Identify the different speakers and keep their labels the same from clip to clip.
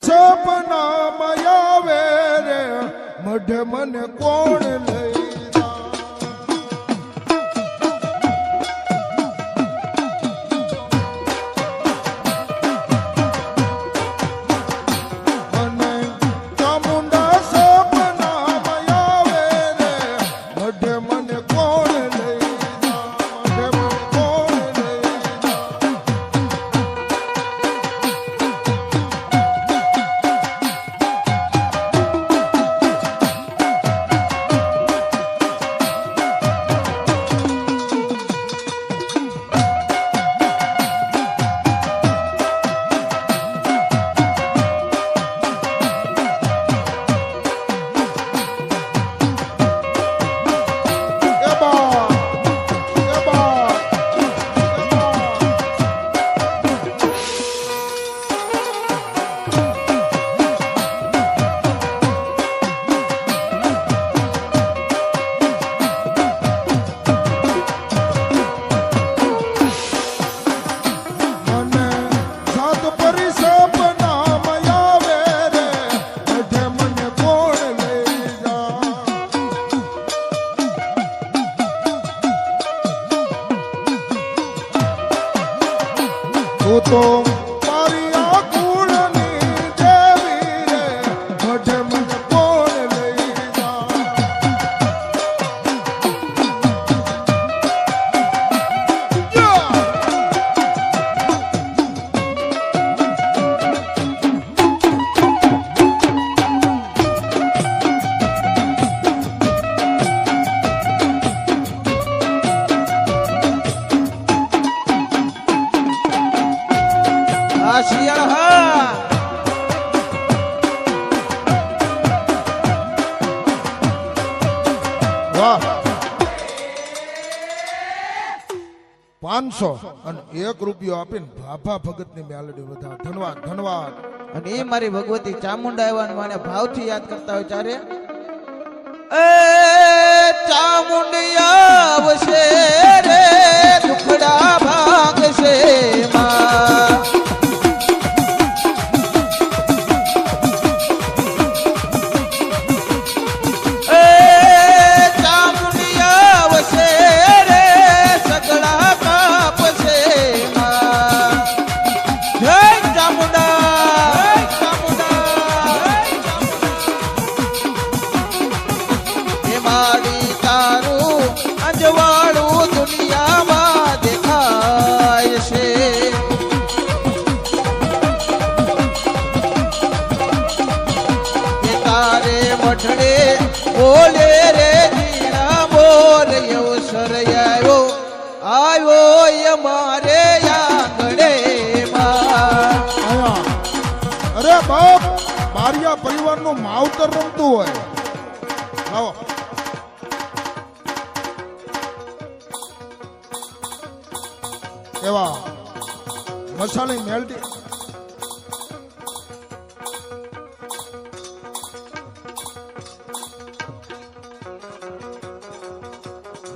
Speaker 1: સપનામાં આવે રે મઢે મને કોણ લઈ તો મારી આ કુળની દેવી રે મઢે મને કોણ લઈ વાહ 500 અને 1 રૂપિયો આપીને ભાભા ભગતની મેલડી વધાવ. ધન્યવાદ ધન્યવાદ.
Speaker 2: અને એ મારી ભગવતી ચામુંડા આવ્યા મને ભાવથી યાદ કરતા હોય ચારે એ ચામુંડિયા આવશે રે દુખડા ભાગશે માં બોલે રે જીણા બોલ એવો સર આવ્યો અમારે આંગણે માં.
Speaker 1: અરે બાપ બારિયા પરિવારનું માવતર રમતું હોય. લાવો એવા મસાલી મેલડી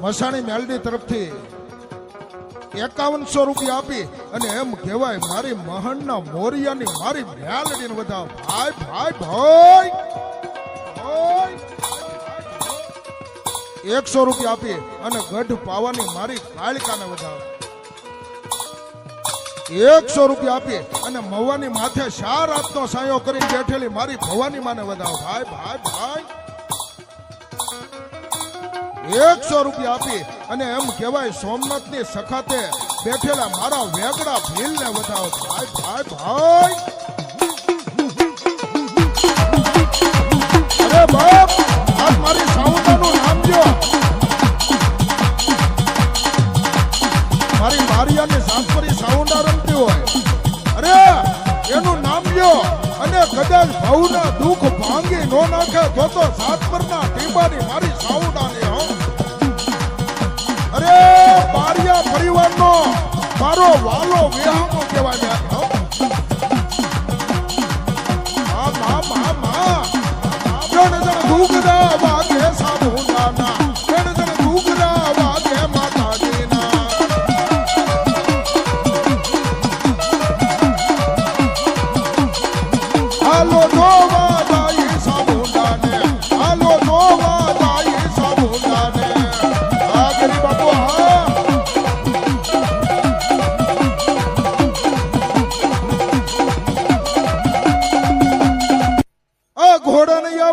Speaker 1: મસાણી મેલડી તરફથી 5100 રૂપિયા આપી અને એમ કહેવાય મારી મહણના મોરિયાની મારી મેલડીને વધાવ. ભાઈ ભાઈ ભાઈ 100 રૂપિયા આપી અને ગઢ પાવાની મારી કાળકાને વધાવ. 100 રૂપિયા આપી અને મવાની માથે 4 રાતનો સાયો કરીને બેઠેલી મારી ભવાની માને વધાવ. ભાઈ ભાઈ ભાઈ 100 રૂપિયા આપી અને એમ કહેવાય સોમનાથની સખાતે બેઠેલા મારા વેગડા ભીલને વધાવો. ભાઈ ભાઈ ભાઈ અરે બાપ આજ મારી સાઉન્ડાનું નામ જો મારી મારિયાની સાસપરી સાઉન્ડા રમતી હોય. અરે એનું નામ લ્યો અને કદાચ ભાવના દુઃખ ભાંગી નો નાખે તો સાતપરના ટીંબાની મારી સાઉન્ડાની હો. અરે બારિયા પરિવારનો મારો વાલો વિહામો કહેવાય. દુગડા વાગે સાબુદાના દુગડા વાગે માતાજીના. હાલ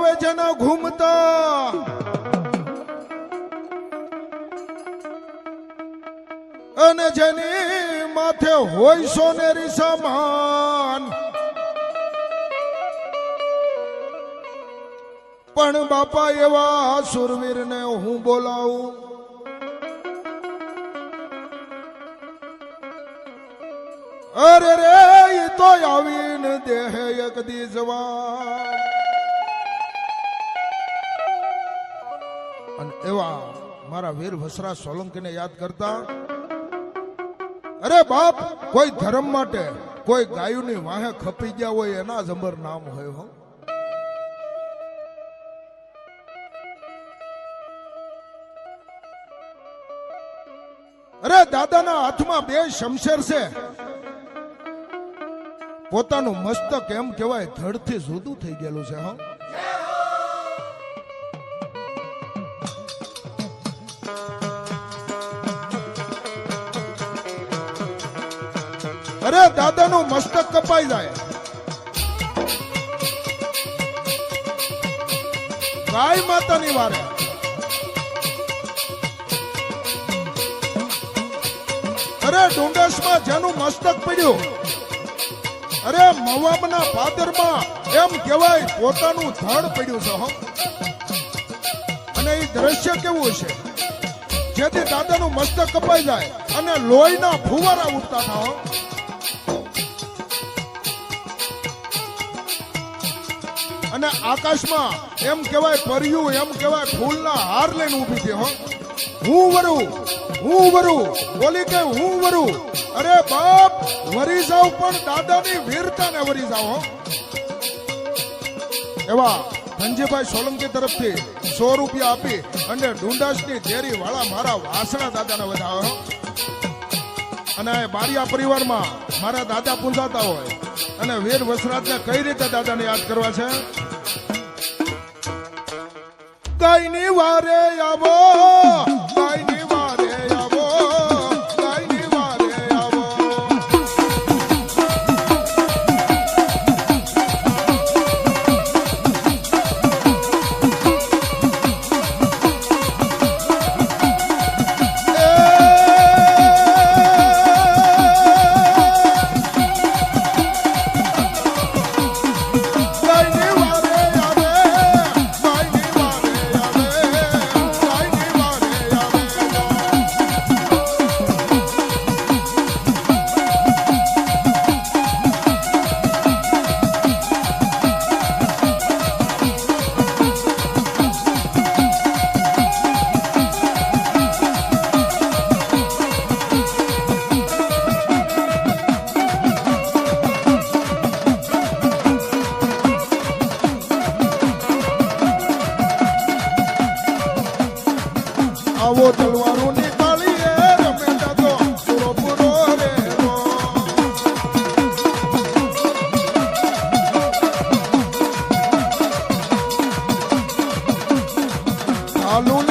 Speaker 1: આવે છે ને ઘૂમતા અને જેની માથે હોય સોનેરી સામાન પણ બાપા એવા સુરવીરને હું બોલાવું અરે રે એ તો આવીને દેહ એક દી જવાન અને એવા મારા વીર વસરા સોલંકીને યાદ કરતા અરે બાપ કોઈ ધર્મ માટે કોઈ ગાયોની વાહે ખપી ગયા હોય એના જ અમર નામ હોય હો અરે દાદાના હાથમાં બે શમશેર છે પોતાનું મસ્તક એમ કહેવાય ધડથી જુદું થઈ ગયેલું છે હો અરે દાદાનું મસ્તક કપાઈ જાય ગાય માતાની વારે અરે ડુંડસમાં જેનું મસ્તક પડ્યું અરે મવાબના પાદરમાં એમ કહેવાય પોતાનું ધડ પડ્યું છે હો અને એ દ્રશ્ય કેવું છે જેથી દાદાનું મસ્તક કપાઈ જાય અને લોહીના ફુવારા ઉઠતા હતા હો અને આકાશમાં એમ કહેવાય પર્યું એમ કહેવાય ફૂલના હાર લઈને ઊભી છે હો હું વરું બોલી કે હું વરું અરે બાપ વરી જાવ પણ દાદાની વીરતાને વરી જાવ હો એવા ધનજીભાઈ સોલંકી તરફથી 100 રૂપિયા આપી અને ડુંડાસની ઝેરી વાળા મારા વાસણા દાદાને વધાવો હો અને બારિયા પરિવારમાં મારા દાદા પૂંજાતા હોય અને વીર વસરાજને કઈ રીતે દાદાને યાદ કરવા છે ગાયની વારે આવો ગાયની વારે આવો ગાયની વારે આવો આવો તલવારોની તાળીએ રમે દાદો પૂરો પૂરો રે રો હાલું